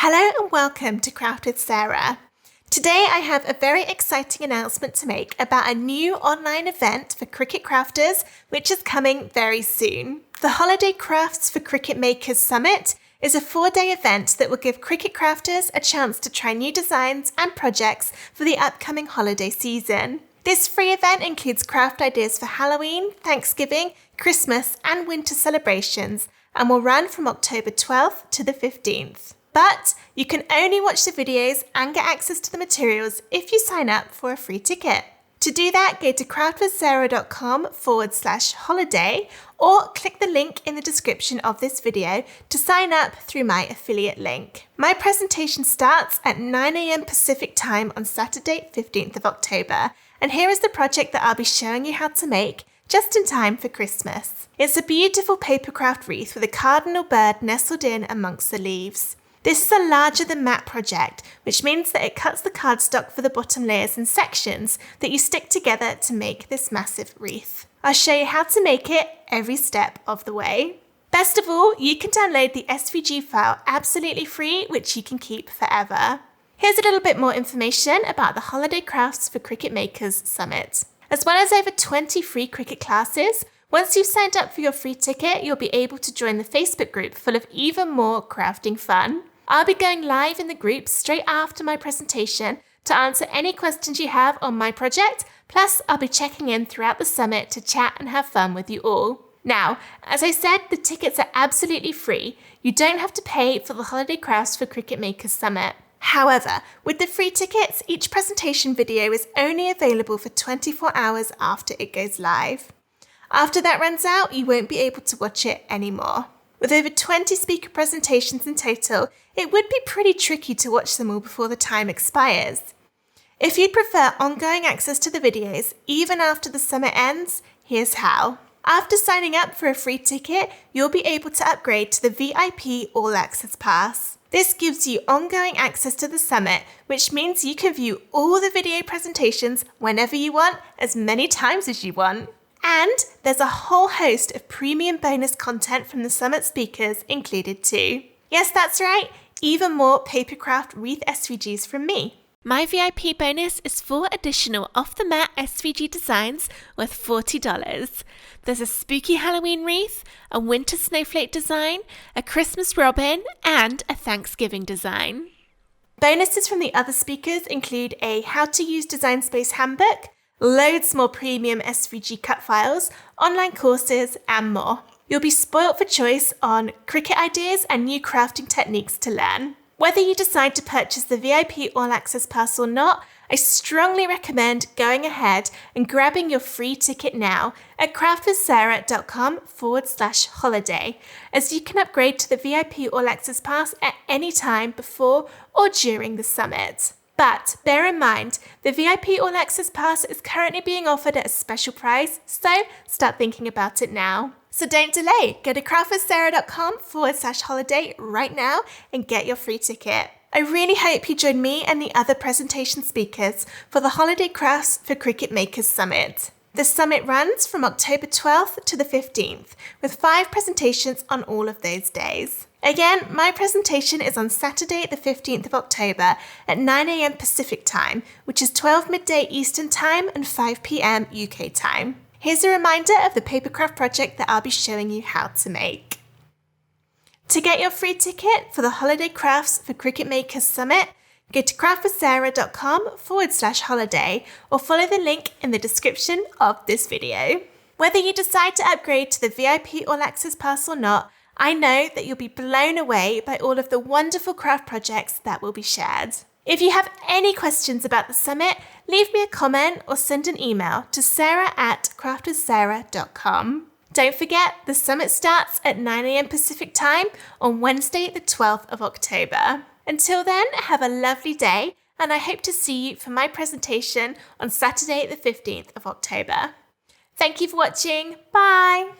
Hello and welcome to Craft with Sarah. Today I have a very exciting announcement to make about a new online event for Cricut crafters which is coming very soon. The Holiday Crafts for Cricut Makers Summit is a 4-day event that will give Cricut crafters a chance to try new designs and projects for the upcoming holiday season. This free event includes craft ideas for Halloween, Thanksgiving, Christmas and winter celebrations and will run from October 12th to the 15th. But you can only watch the videos and get access to the materials if you sign up for a free ticket. To do that, go to craftwithsarah.com/holiday or click the link in the description of this video to sign up through my affiliate link. My presentation starts at 9 a.m. Pacific time on Saturday, 15th of October, and here is the project that I'll be showing you how to make just in time for Christmas. It's a beautiful papercraft wreath with a cardinal bird nestled in amongst the leaves. This is a larger than matte project, which means that it cuts the cardstock for the bottom layers in sections that you stick together to make this massive wreath. I'll show you how to make it every step of the way. Best of all, you can download the SVG file absolutely free, which you can keep forever. Here's a little bit more information about the Holiday Crafts for Cricut Makers Summit. As well as over 20 free Cricut classes, once you've signed up for your free ticket, you'll be able to join the Facebook group full of even more crafting fun. I'll be going live in the group straight after my presentation to answer any questions you have on my project, plus I'll be checking in throughout the summit to chat and have fun with you all. Now, as I said, the tickets are absolutely free. You don't have to pay for the Holiday Crafts for Cricut Makers Summit. However, with the free tickets, each presentation video is only available for 24 hours after it goes live. After that runs out, you won't be able to watch it anymore. With over 20 speaker presentations in total, it would be pretty tricky to watch them all before the time expires. If you'd prefer ongoing access to the videos, even after the summit ends, here's how. After signing up for a free ticket, you'll be able to upgrade to the VIP All Access Pass. This gives you ongoing access to the summit, which means you can view all the video presentations whenever you want, as many times as you want. And there's a whole host of premium bonus content from the summit speakers included too. Yes, that's right, even more papercraft wreath SVGs from me. My VIP bonus is 4 additional off-the-mat SVG designs worth $40. There's a spooky Halloween wreath, a winter snowflake design, a Christmas robin, and a Thanksgiving design. Bonuses from the other speakers include a How to Use Design Space handbook, loads more premium SVG cut files, online courses, and more. You'll be spoilt for choice on Cricut ideas and new crafting techniques to learn. Whether you decide to purchase the VIP All Access Pass or not, I strongly recommend going ahead and grabbing your free ticket now at craftwithsarah.com/holiday, as you can upgrade to the VIP All Access Pass at any time before or during the summit. But bear in mind, the VIP All Access Pass is currently being offered at a special price, so start thinking about it now. So don't delay, go to craftwithsarah.com/holiday right now and get your free ticket. I really hope you join me and the other presentation speakers for the Holiday Crafts for Cricut Makers Summit. The summit runs from October 12th to the 15th, with 5 presentations on all of those days. Again, my presentation is on Saturday the 15th of October at 9 a.m. Pacific time, which is 12 midday Eastern time and 5 p.m. UK time. Here's a reminder of the papercraft project that I'll be showing you how to make. To get your free ticket for the Holiday Crafts for Cricut Makers Summit, go to craftwithsarah.com/holiday or follow the link in the description of this video. Whether you decide to upgrade to the VIP All Access Pass or not, I know that you'll be blown away by all of the wonderful craft projects that will be shared. If you have any questions about the summit, leave me a comment or send an email to sarah@craftwithsarah.com. Don't forget, the summit starts at 9 a.m. Pacific time on Wednesday the 12th of October. Until then, have a lovely day, and I hope to see you for my presentation on Saturday the 15th of October. Thank you for watching. Bye!